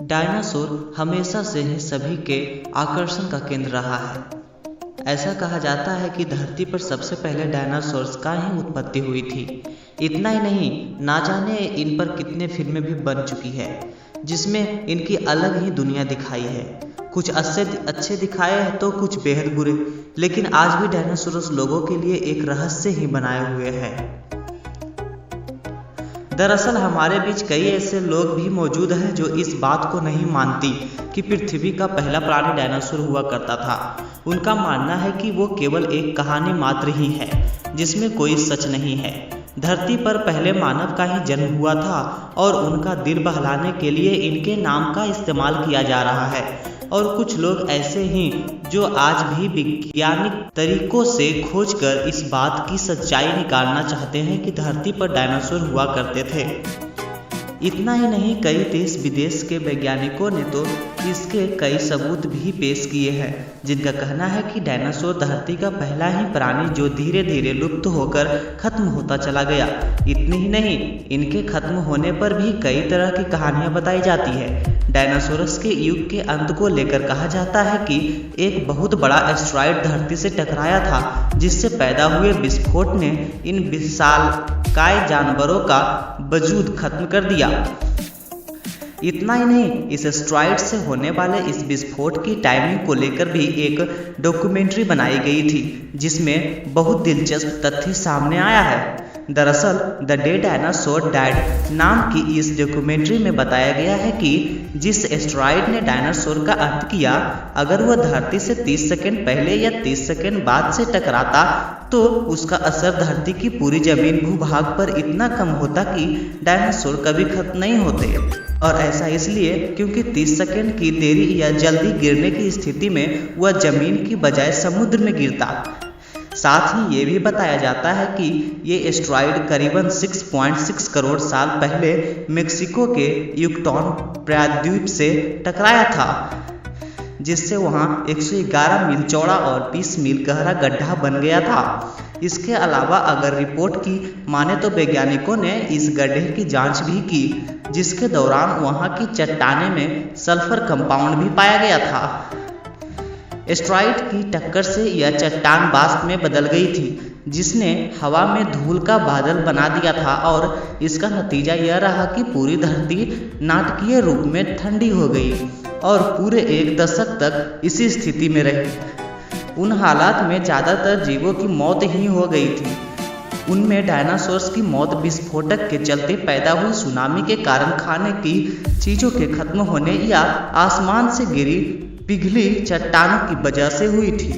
Dinosaur हमेशा से ही सभी के आकर्षण का केंद्र रहा है। ऐसा कहा जाता है कि धरती पर सबसे पहले डायनासोर्स का ही उत्पत्ति हुई थी। इतना ही नहीं, ना जाने इन पर कितने फिल्में भी बन चुकी है जिसमें इनकी अलग ही दुनिया दिखाई है। कुछ अच्छे दिखाए हैं तो कुछ बेहद बुरे, लेकिन आज भी डायनासोरस लोगों के लिए एक रहस्य ही बनाए हुए हैं। दरअसल हमारे बीच कई ऐसे लोग भी मौजूद हैं जो इस बात को नहीं मानती कि पृथ्वी का पहला प्राणी डायनासोर हुआ करता था। उनका मानना है कि वो केवल एक कहानी मात्र ही है जिसमें कोई सच नहीं है। धरती पर पहले मानव का ही जन्म हुआ था और उनका दिल बहलाने के लिए इनके नाम का इस्तेमाल किया जा रहा है। और कुछ लोग ऐसे ही जो आज भी वैज्ञानिक तरीकों से खोजकर इस बात की सच्चाई निकालना चाहते हैं कि धरती पर डायनासोर हुआ करते थे। इतना ही नहीं, कई देश विदेश के वैज्ञानिकों ने तो इसके कई सबूत भी पेश किए हैं जिनका कहना है कि डायनासोर धरती का पहला ही प्राणी जो धीरे धीरे लुप्त होकर खत्म होता चला गया। इतनी ही नहीं, इनके खत्म होने पर भी कई तरह की कहानियां बताई जाती है। डायनासोरस के युग के अंत को लेकर कहा जाता है कि एक बहुत बड़ा एस्टेरॉयड धरती से टकराया था जिससे पैदा हुए विस्फोट ने इन विशालकाय जानवरों का वजूद खत्म कर दिया। इतना ही नहीं, इस एस्टेरॉयड से होने वाले इस विस्फोट की टाइमिंग को लेकर भी एक डॉक्यूमेंट्री बनाई गई थी जिसमें बहुत दिलचस्प तथ्य सामने आया है। दरअसल द डे डायनासोर डाइड नाम की इस डॉक्यूमेंट्री में बताया गया है कि जिस एस्टेरॉयड ने डायनासोर का अंत किया, अगर वह धरती से 30 सेकंड पहले या 30 सेकंड बाद से टकराता तो उसका असर धरती की पूरी जमीन भूभाग पर इतना कम होता कि डायनासोर कभी खत्म नहीं होते। और ऐसा इसलिए क्योंकि 30 सेकंड की देरी या जल्दी गिरने की स्थिति में वह जमीन की बजाय समुद्र में गिरता। साथ ही ये भी बताया जाता है कि ये एस्टेरॉयड करीबन 6.6 करोड़ साल पहले मेक्सिको के युकटॉन प्रायद्वीप से टकराया था, जिससे वहाँ 111 मील चौड़ा और 20 मील गहरा गड्ढा बन गया था। इसके अलावा अगर रिपोर्ट की माने तो वैज्ञानिकों ने इस गड्ढे की जांच भी की, जिसके दौरान वहाँ की चट्टाने में सल्फर कंपाउंड भी पाया गया था। एस्टेरॉयड की टक्कर से यह चट्टान वाष्प में बदल गई थी जिसने हवा में धूल का बादल बना दिया था और इसका नतीजा यह रहा कि पूरी धरती नाटकीय रूप में ठंडी हो गई और पूरे 1 दशक तक इसी स्थिति में रही। उन हालात में ज़्यादातर जीवों की मौत ही हो गई थी। उनमें डायनासोर्स की मौत विस्फोटक के चलते पैदा हुई सुनामी के कारण खाने की चीज़ों के खत्म होने या आसमान से गिरी पिघली चट्टानों की वजह से हुई थी।